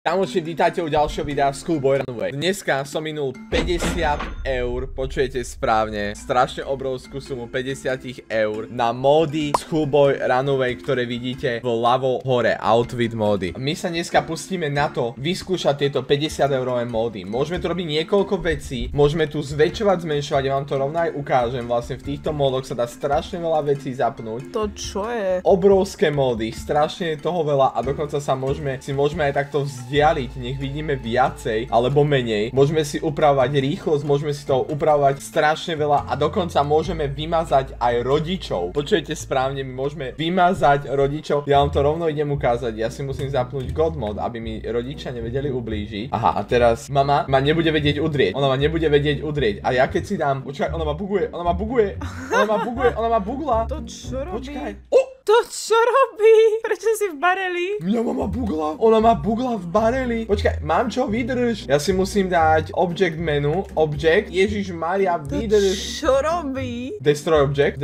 Kamoši, vítajte u ďalšieho videa Schoolboy Runaway. Dneska som minul 50 eur, počujete správne, strašne obrovskú sumu 50 eur na módy Schoolboy Runaway, ktoré vidíte vľavo hore, outfit módy. My sa dneska pustíme na to vyskúšať tieto 50 eurové módy. Môžeme tu robiť niekoľko vecí, môžeme tu zväčšovať, zmenšovať, ja vám to rovno aj ukážem. Vlastne v týchto módoch sa dá strašne veľa vecí zapnúť. To čo je? Obrovské módy, strašne je toho veľa a dokonca sa môžeme aj takto vzdialiť, nech vidíme viacej alebo menej. Môžeme si upravovať rýchlosť, môžeme si toho upravovať strašne veľa a dokonca môžeme vymazať aj rodičov. Počujete správne, my môžeme vymazať rodičov. Ja vám to rovno idem ukázať. Ja si musím zapnúť God mod, aby mi rodičia nevedeli ublížiť. Aha, a teraz mama ma nebude vedieť udrieť. Ona ma nebude vedieť udrieť. A ja keď si dám, počkaj, ona ma buguje. Ona ma bugla. To čo robí? Počkaj. To čo robí? Prečo si v bareli? Mňa mama bugla. Ona ma bugla v bareli. Počkaj, mám čo? Vydrž. Ja si musím dať object menu. Object. Ježišmaria, vydrž. To čo robí? Destroy object.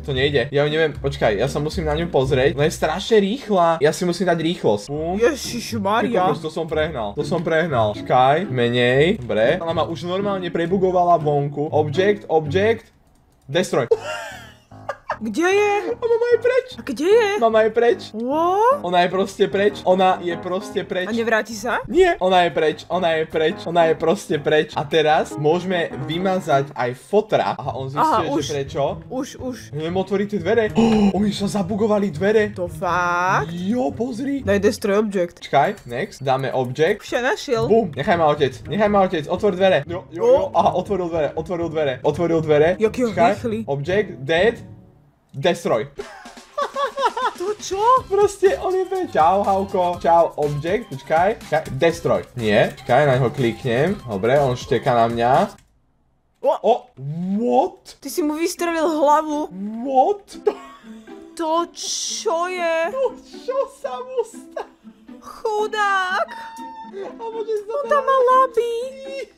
To nejde. Ja ju neviem. Počkaj, ja sa musím na ňu pozrieť. No je strašne rýchla. Ja si musím dať rýchlosť. Ježišmaria. To som prehnal. Počkaj, menej. Dobre. Ona ma už normálne prebugovala vonku. Object. Destroy. Kde je? A mama je preč. A kde je? Mama je preč. What? Ona je proste preč. A nevráti sa? Nie. Ona je proste preč. A teraz môžeme vymazať aj fotra. Aha, on zistil, že prečo. Už. Neviem otvoriť tie dvere. Oni sa zabugovali dvere. To fakt? Jo, pozri. Daj destroy object. Čakaj, next. Dáme object. Už ja našiel. Bum. Nechaj ma otec. Otvor dvere. Jo. Aha, otvoril dvere. Jaký rýchly. Object, dead. Destroy. To čo? Proste on je preč. Čau, Hauko. Čau, object. Počkaj. Destroy. Nie. Počkaj, na ňo kliknem. Dobre, on šteká na mňa. What? Ty si mu vystrelil hlavu. What? To čo je? To čo sa mu stalo? Chudák. On tam má laby.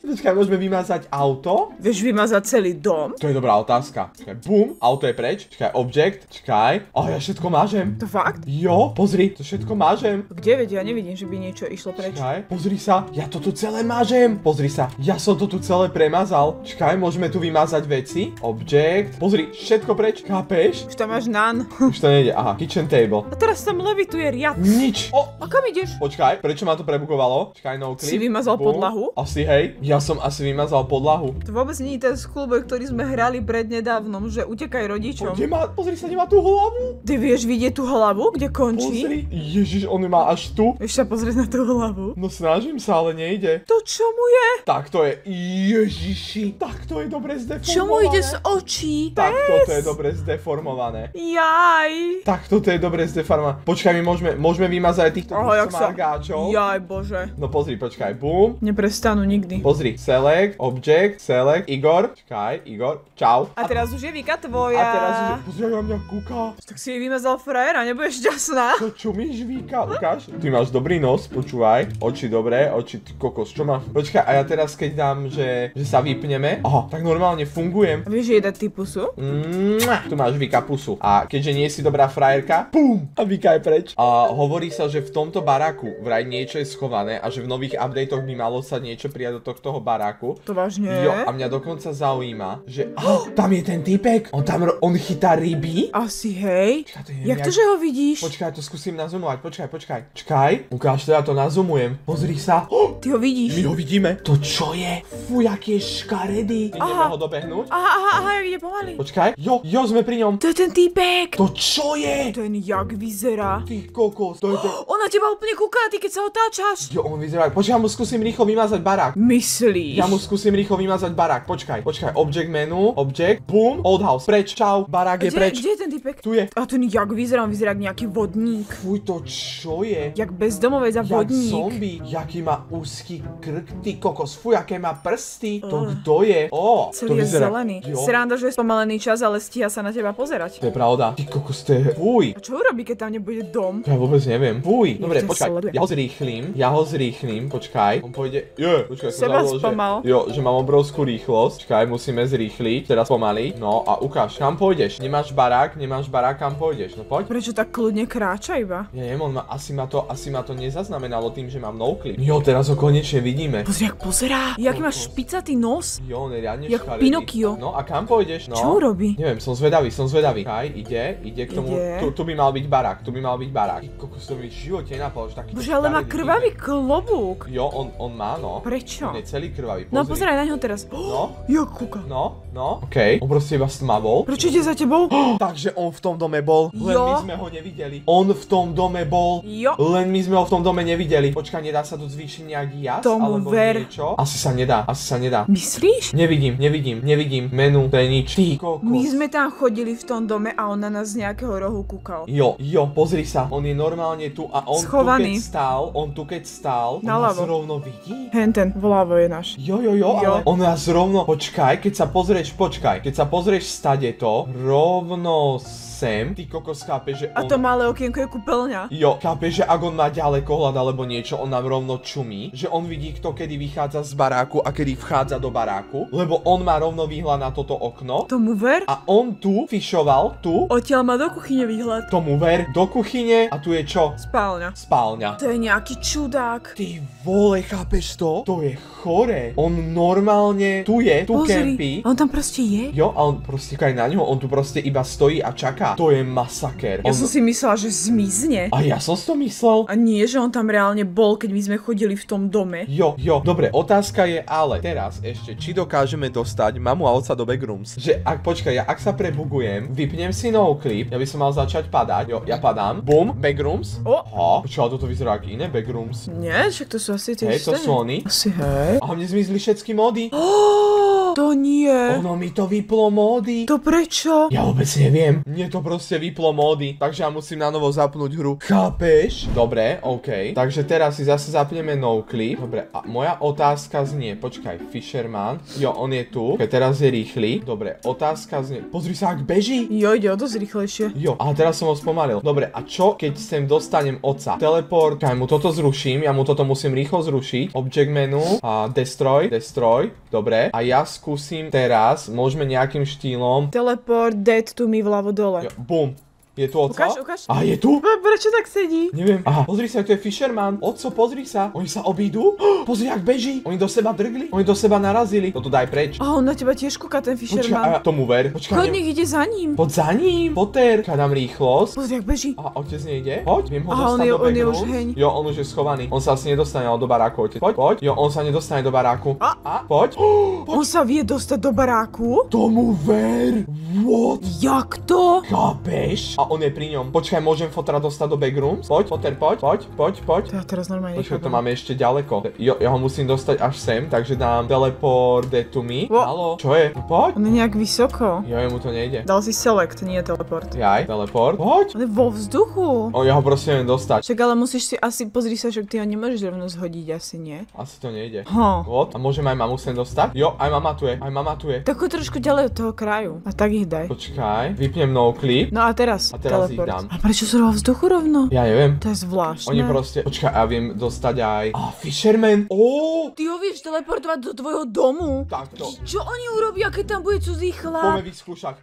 Počkaj, môžeme vymazať auto? Vieš vymazať celý dom? To je dobrá otázka. Počkaj, bum, auto je preč. Počkaj, object, čakaj. Ja všetko mážem. To fakt? Jo, pozri, to všetko mážem. Kde vedia? Ja nevidím, že by niečo išlo preč. Čakaj, pozri sa, ja to tu celé mážem. Pozri sa, ja som to tu celé premazal. Čakaj, môžeme tu vymazať veci. Object, pozri, všetko preč, chápeš? Už tam máš nan. Už to nejde, aha, kitchen table. A teraz tam levituje riad. Nič. A kam ideš? Počkaj, prečo ma to prebugovalo? Čakaj, no clip. Si vymazal podlahu? Asi hej, ja som asi vymazal podlahu. To vôbec nie je ten Schoolboy, ktorý sme hrali prednedávnom, že utekaj rodičom. Pozri sa, nemá tú hlavu. Ty vieš vidieť tú hlavu, kde končí? Pozri, ježiš, on má až tu. Vieš sa pozrieť na tú hlavu? No snažím sa, ale nejde. To čo mu je? Tak to je, ježiši, tak to je dobre zdeformované. Čo mu ide z očí? Tak toto je dobre zdeformované. Jaj. Tak toto je dobre zdeformované. Počkaj, my môžeme vymazať týchto margáčov. Jaj, bože. No pozri, počkaj, boom. Neprestanú nikdy. Pozri, select, object, select, Igor. Čakaj, Igor, čau. A teraz už je Vika tvoja. A teraz už je, pozri, na mňa kúka. Tak si jej vymazal frajera, nebudeš šťastná. To čo míš, Vika? Ukáž. Ty máš dobrý nos, počúvaj. Oči dobré, oči, ty kokos, čo máš? Počkaj, a ja teraz keď dám, že sa vypneme. Aha, tak normálne fungujem. A vieš jej dať ty pusu? Tu máš Vika pusu. A keďže nie si dobrá frajerka, pum, a Vika je preč. A hovorí sa, že v tomto baráku vraj niečo je schované a že v nových updatech by malo sa niečo prijať do tohto baráku. To vážne? Jo, a mňa dokonca zaujíma, že tam je ten typek. On chytá ryby. Asi hej. Jak to, že ho vidíš? Počkaj, to skúsim nazoomovať. Počkaj. Čakaj, ukáž to, ja to nazoomujem. Pozri sa. Ty ho vidíš? My ho vidíme. To čo je? Fú, aký je škaredý. Ideme ho dobehnúť. Aha, jak ide pomaly. Počkaj, jo, sme pri ňom. To je ten týpek. To čo je? Ten jak vyzerá. Ty kokos, to je ten. On na teba úplne kúka, ty keď sa otáčaš. Jo, on vyzerá. Počkaj, ja mu skúsim rýchlo vymazať barák. Myslíš? Ja mu skúsim rýchlo vymazať barák. Počkaj, object menu, object, boom, old house. Preč, čau, barák je preč. Kde je ten typek? Tu je. A ten jak vyzerá, on vyzerá jak nejaký vodník. Fuj, to čo je? Jak bezdomovec a vodník. Jak zombie. Jaký má ús úzky krk, ty kokos, fuj, aké má prsty. To kto je? To Celý je vyzerá. zelený. Jo. Sranda, že je spomalený čas, ale stíha sa na teba pozerať. To je pravda. Ty kokos, to je fuj. A čo urobí, keď tam nebude dom? Ja vôbec neviem. Fuj. Dobre, ťa počkaj. sleduje. Ja ho zrýchlim, počkaj. On pôjde. Počkaj, som Seba zabudol, spomal. že mám obrovskú rýchlosť. Počkaj, musíme zrýchliť. Teraz pomaliť. No a ukáž, kam pôjdeš? Nemáš barák, kam pôjdeš? No poď. Prečo tak kľudne kráča iba? Ja neviem, asi ma to nezaznamenalo tým, že mám noclip. Jo, teraz ho konečne vidíme. Pozri, jak pozerá. Jaký máš špicatý nos? Jo, on je riadne Jak škaredý. Pinokio. No a kam pôjdeš? No. Čo urobí? Neviem, som zvedavý. Kaj, ide k tomu. Ide. Tu by mal byť barák, Ty kokos, to mi v živote nenapadlo, že takýto Bože, ale má škaredý krvavý typek. klobúk. Jo, on má, no. Prečo? On je celý krvavý, pozri. No pozeraj na ňo teraz. No, Jak kúka. no, okej. On proste iba stmavol. Prečo ide za tebou? Takže on v tom dome bol, len Jo. my sme ho nevideli. On v tom dome bol, Jo. len my sme ho v tom dome nevideli. Počkaj, nedá sa tu zvýšiť nejak jas? Tomu alebo ver. niečo? Asi sa nedá. Myslíš? Nevidím. Menu, to je nič. Ty kokos. My sme tam chodili v tom dome a on na nás z nejakého rohu kúkal. Jo, pozri sa, on je normálne tu a on Schovaný. tu keď stál, on nás Naľavo. rovno vidí. Henten, vľavo je náš. Jo, ale on nás rovno, počkaj, keď sa pozrieš stade to, rovno sem, ty kokos, chápeš, že A on... to malé okienko je kúpeľňa. Jo, chápeš, že ak on má ďalekohľad alebo niečo, on nám rovno čumí, že on vidí, kto kedy vychádza z baráku a kedy vchádza do baráku, lebo on má rovno výhľad na toto okno Tomu ver? a on tu fišoval, Odtiaľ má do kuchyne výhľad. tomu ver, do kuchyne a tu je čo? Spálňa. Spálňa. To je nejaký čudák. Ty vole, chápeš to? To je chore. On normálne tu kempí. On tam proste je? Jo, a on proste kaj na ňo, on tu proste iba stojí a čaká. To je masaker. Ja som si myslela, že zmizne. A ja som si to myslel. A nie, že on tam reálne bol, keď my sme chodili v tom dome. Jo, dobre, otázka je ale teraz ešte, či dokážeme dostať mamu a otca do backrooms. Že ak sa prebugujem, vypnem si noclip, ja by som mal začať padať, jo, ja padám, bum, backrooms. Počkaj, ale toto vyzerá ako iné backrooms. Nie, však to sú asi tie Hej, to sú oni. Asi hej. A mne zmizli všetky módy. To nie. Ono mi to vyplo módy. To prečo? Ja vôbec neviem. Mne to proste vyplo módy, takže ja musím na novo zapnúť hru. Chápeš? Dobre, OK. Takže teraz si zase zapneme noclip. Dobre, a moja otázka znie, počkaj, Fisherman. Jo, on je tu. Okay, teraz je rýchly. Dobre, otázka znie, pozri sa, ak beží. Jo, ide o dosť rýchlejšie. Jo, a teraz som ho spomalil. Dobre, a čo keď sem dostanem otca? Teleport, ja mu toto zruším, ja mu toto musím rýchlo zrušiť. Object menu a destroy. Dobre, a ja skúsim teraz, môžeme nejakým štýlom. Teleport dead to me vľavo dole. Jo, bum. Je tu oco? Ukáž. A je tu? Prečo tak sedí? Neviem. Aha, pozri sa, to je Fisherman. Oco, pozri sa. Oni sa obídu. Pozri, jak beží. Oni do seba drgli. Oni do seba narazili. Toto daj preč. A on na teba tiež kúka, ten Počkaj, Fisherman. tomu ver. Počkaj, Chodník ide za ním. Poď za ním. Potter. Počkaj, dám rýchlosť. Pozri, jak beží. A otec nejde? Poď, viem ho Aha, dostať do on je backrooms. už heň. Jo, on už je schovaný. On sa asi nedostane do baráku, otec. Poď. Jo, on sa nedostane do baráku. Poď. On sa vie dostať do baráku? Tomu ver. What? Jak to? Chápeš? A on je pri ňom. Počkaj, môžem fotra dostať do backrooms? Poď, Potter, poď. To ja teraz normálne Počkaj, to nechápem. máme ešte ďaleko. Jo, ja ho musím dostať až sem, takže dám teleport to me. Wo- Haló, čo je? Poď. On je nejak vysoko. Jo, mu to nejde. Dal si select, nie teleport. Jaj, teleport. Poď. On je vo vzduchu. Ja ho proste neviem dostať. Však ale musíš si asi, pozri sa, že ty ho nemôžeš rovno zhodiť, asi nie. Asi to nejde. Ho. A môžem aj mamu sem dostať? Jo, aj mama tu je. Tak ho trošku ďalej od toho kraju. A tak ich daj. Počkaj, vypnem noclip. No a teraz A teraz ich teleport. dám. A prečo sú vo vzduchu rovno? Ja neviem. To je zvláštne. Oni proste, počkaj, ja viem dostať aj... Fisherman. Ty ho vieš teleportovať do tvojho domu? Takto. Čo oni urobia, keď tam bude cudzí Poďme chlap? vyskúšať.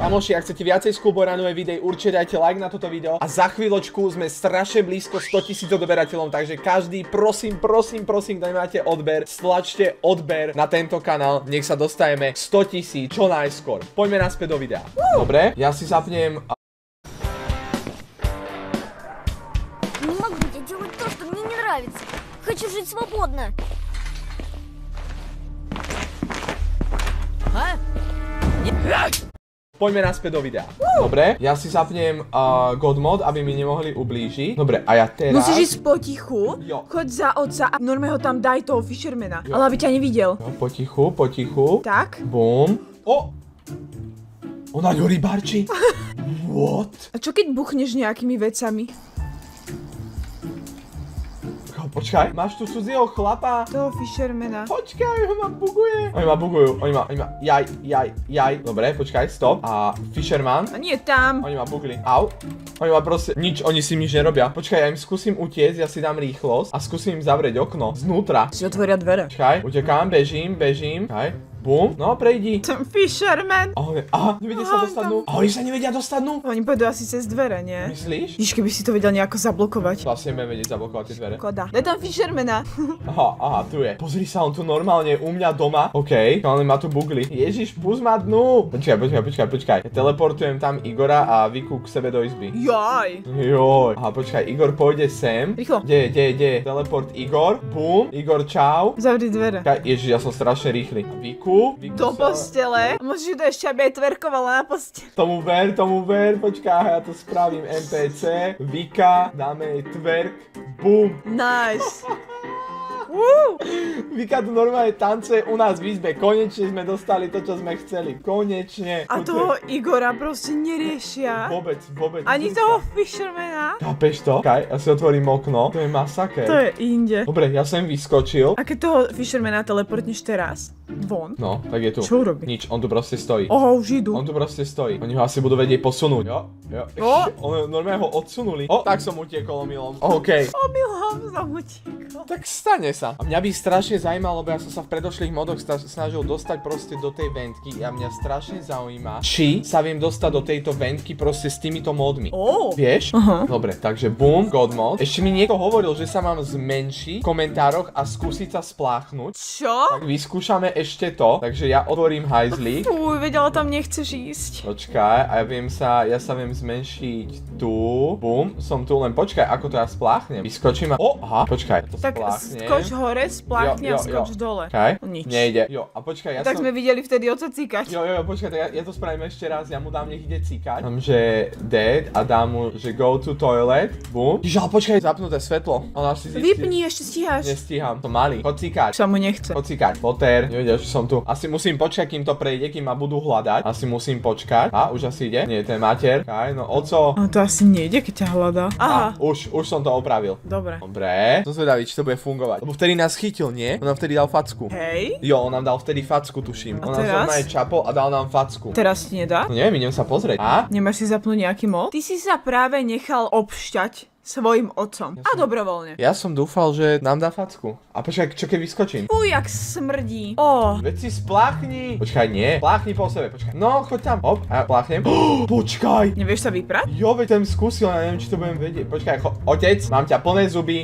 Kamoši, ak chcete viacej Skuboranové videí, určite dajte like na toto video. A za chvíľočku sme strašne blízko 100 000 odberateľom, takže každý, prosím, kto nemáte odber, stlačte odber na tento kanál. Nech sa dostaneme 100 000 čo najskôr. Poďme naspäť do videa. Dobre, ja si zapnem... Не могу я делать то, что мне не нравится. Хочу жить свободно. Poďme naspäť do videa. Dobre, ja si zapnem God Mod, aby mi nemohli ublížiť. Dobre, a ja teraz... Musíš ísť potichu, Jo. choď za otca a normálne ho tam daj toho Fishermana. Jo. Ale aby ťa nevidel. Jo, potichu. Tak? Bum. Ona ňo rybarčí. What? A čo keď buchneš nejakými vecami? Počkaj, máš tu cudzieho chlapa? Toho fishermana. Počkaj, ho ma buguje. Oni ma bugujú, oni ma, jaj. Dobre, počkaj, stop. A fisherman? A nie tam. Oni ma bugli. Au. Oni ma proste, oni si nič nerobia. Počkaj, ja im skúsim utiecť, ja si dám rýchlosť a skúsim im zavrieť okno znútra. Si otvoria dvere. Počkaj, utekám, bežím. Počkaj. Bum, no prejdi. Ten fisherman. Aha, nevedia sa dostať dnu. A oni sa nevedia dostať dnu. Oni pôjdu asi cez dvere, nie? Myslíš? Víš, keby si to vedel nejako zablokovať. Vlastne budeme vedieť zablokovať tie dvere. Koda. Daj tam fishermana. Aha, tu je. Pozri sa, on tu normálne u mňa doma. OK, on ma tu bugli. Ježiš, pust ma dnu. Počkaj. Ja teleportujem tam Igora a Viku k sebe do izby. Jaj. Joj. Aha, počkaj, Igor pôjde sem. Rýchlo. Kde? Teleport Igor. Bum. Igor, čau. Zavri dvere. Ježiš, ja som strašne rýchly. Viku do postele. Môžeš to ešte, aby aj tverkovala na postele. Tomu ver, počkaj, ja to spravím. NPC, Vika, dáme jej twerk, bum. Nice. Vika tu normálne tancuje u nás v izbe. Konečne sme dostali to, čo sme chceli. Konečne. A toho Igora proste neriešia. Vôbec. Ani toho fishermana. Chápeš to? Ja si otvorím okno. To je masaker. To je inde. Dobre, ja som vyskočil. A keď toho fishermana teleportneš teraz von? No, tak je tu. Čo urobí? Nič, on tu proste stojí. Už idú. On tu proste stojí. Oni ho asi budú vedieť posunúť. Jo. Oni normálne ho odsunuli. Tak som utiekol omylom. OK. Omylom som utiekol. Tak stane sa. A mňa by strašne zaujímalo, lebo ja som sa v predošlých modoch snažil dostať proste do tej ventky a mňa strašne zaujíma, či sa viem dostať do tejto ventky proste s týmito modmi. Vieš? Dobre, takže boom, God mod. Ešte mi niekto hovoril, že sa mám zmenšiť v komentároch a skúsiť sa spláchnuť. Čo? Tak vyskúšame ešte to, takže ja otvorím hajzlík. Fuj, vedela, tam nechceš ísť. Počkaj, a ja sa viem zmenšiť tu. Bum, som tu, len počkaj, ako to ja spláchnem. Vyskočím a... Aha, počkaj, to tak spláchnem. skoč hore, spláchni a skoč dole. Nič. Nejde. A počkaj, tak sme videli vtedy oco cíkať. Počkaj, tak ja to spravím ešte raz, ja mu dám, nech ide cíkať. Dám, že dead a dám mu, že go to toilet. Bum. Čiže, ale počkaj, zapnuté svetlo. Ona si zistí. Vypni, ešte stíhaš. Nestíham, to malý. Chod cíkať. Sa mu nechce. Chod cíkať. Potter, nevedel, že som tu. Asi musím počkať, kým to prejde, kým ma budú hľadať. Asi musím počkať. A už asi ide. Nie, to je mater. No oco. To asi nejde, keď ťa hľadá. Aha. Už som to opravil. Dobre. Som zvedavý, či to bude fungovať. Lebo vtedy nás chytil, nie? On nám vtedy dal facku. Hej. Jo, on nám dal vtedy facku, tuším. A on nás normálne čapol a dal nám facku. Teraz ti nedá? No neviem, idem sa pozrieť. A? Nemáš si zapnúť nejaký mod? Ty si sa práve nechal obšťať svojim otcom. A dobrovoľne. Ja som dúfal, že nám dá facku. A počkaj, čo keď vyskočím? Fuj, jak smrdí. Veď si spláchni. Počkaj, nie. Spláchni po sebe, počkaj. No, choď tam. Hop, a ja pláchnem. Počkaj. Nevieš sa vyprať? Jo, veď ten skúsil, ja neviem, či to budem vedieť. Počkaj, otec, mám ťa plné zuby.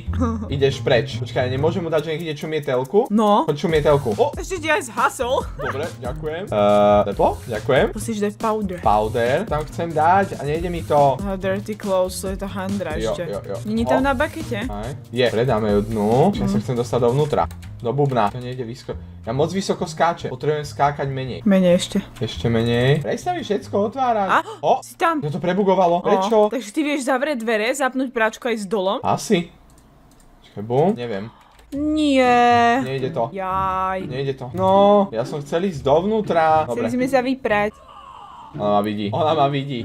Ideš preč. Počkaj, nemôžem mu dať, že nech ide čumietelku? No. Choď čumietelku. Ešte ti aj zhasol. Dobre, ďakujem. Teplo? Ďakujem. Musíš dať powder. Powder? Tam chcem dať a nejde mi to. Dirty clothes, to je tá handra ešte. Jo. Není tam na bakete? Je, predáme ju dnu. Ja sa chcem dostať dovnútra. Do bubna. To nejde Ja moc vysoko skáčem. Potrebujem skákať menej. Menej ešte. Ešte menej. Prestaň mi všetko otvárať. Si tam. Ja to prebugovalo. Prečo? Takže ty vieš zavrieť dvere, zapnúť práčku aj s dolom? Asi. Čakaj, bum. Neviem. Nie. Nejde to. Jaj. Nejde to. No, ja som chcel ísť dovnútra. Dobre. Chceli sme sa vyprať. Ona ma vidí.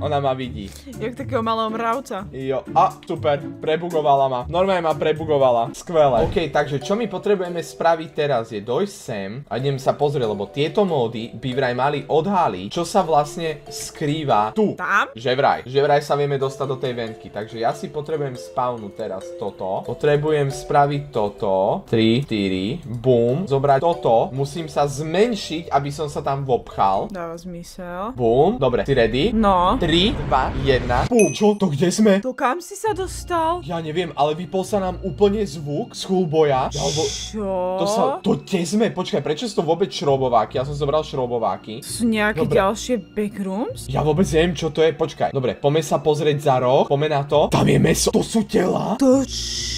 Jak takého malého mravca. Jo, super, prebugovala ma. Normálne ma prebugovala. Skvelé. OK, takže čo my potrebujeme spraviť teraz je dojsť sem a idem sa pozrieť, lebo tieto módy by vraj mali odhaliť, čo sa vlastne skrýva tu. Tam? Že vraj sa vieme dostať do tej ventky. Takže ja si potrebujem spawnúť teraz toto. Potrebujem spraviť toto. 3, 4, boom. Zobrať toto. Musím sa zmenšiť, aby som sa tam vopchal. Dáva zmysel. Boom. Dobre, si ready? No. 3, 2, 1. Pum. Čo? To kde sme? To kam si sa dostal? Ja neviem, ale vypol sa nám úplne zvuk z boja. Čo? To kde sme? Počkaj, prečo sú to vôbec šrobováky? Ja som zobral šrobováky. Sú nejaké ďalšie backrooms? Ja vôbec neviem, čo to je. Počkaj. Dobre, poďme sa pozrieť za roh. Poďme na to. Tam je meso. To sú tela? To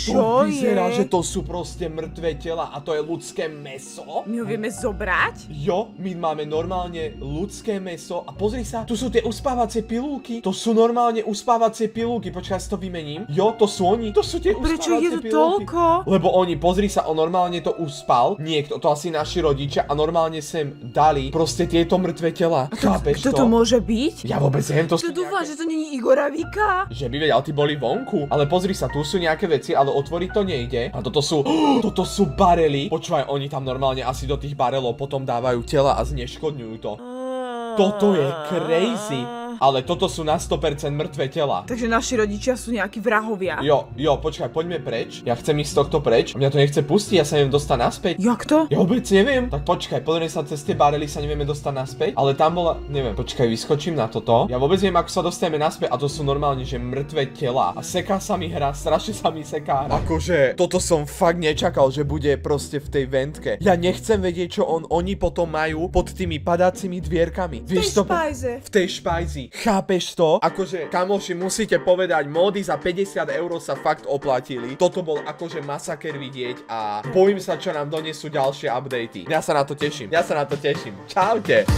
čo to vyzerá, je? že to sú proste mŕtve tela a to je ľudské meso. My ho vieme zobrať? Jo, my máme normálne ľudské meso a pozri sa sa, tu sú tie uspávacie pilulky. To sú normálne uspávacie pilulky. Počkaj, si to vymením. Jo, to sú oni. To sú tie Prečo uspávacie je tu pilulky. toľko? Lebo oni, pozri sa, on normálne to uspal. Niekto, to asi naši rodičia a normálne sem dali proste tieto mŕtve tela. Chápeš Kto to môže byť? Ja vôbec neviem, to To sú dúfam, nejaké... že to není Igora Vika. Že by vedel, ty boli vonku. Ale pozri sa, tu sú nejaké veci, ale otvoriť to nejde. A toto sú barely. Počúvaj, oni tam normálne asi do tých barelov potom dávajú tela a zneškodňujú to. Toto je crazy. Ale toto sú na 100% mŕtve tela. Takže naši rodičia sú nejakí vrahovia. Jo, počkaj, poďme preč. Ja chcem ísť z tohto preč. Mňa to nechce pustiť, ja sa neviem dostať naspäť. Jak to? Ja vôbec neviem. Tak počkaj, pozrieme sa cez tie barely, sa nevieme dostať naspäť. Ale tam bola, neviem, počkaj, vyskočím na toto. Ja vôbec neviem, ako sa dostaneme naspäť a to sú normálne, že mŕtve tela. A seká sa mi hra, strašne sa mi seká. Akože, toto som fakt nečakal, že bude proste v tej ventke. Ja nechcem vedieť, čo oni potom majú pod tými padácimi dvierkami. V tej špajze. V tej špajzi. Chápeš to? Akože, kamoši, musíte povedať, módy za 50 € sa fakt oplatili. Toto bol akože masaker vidieť a bojím sa, čo nám donesú ďalšie updaty. Ja sa na to teším. Čaute.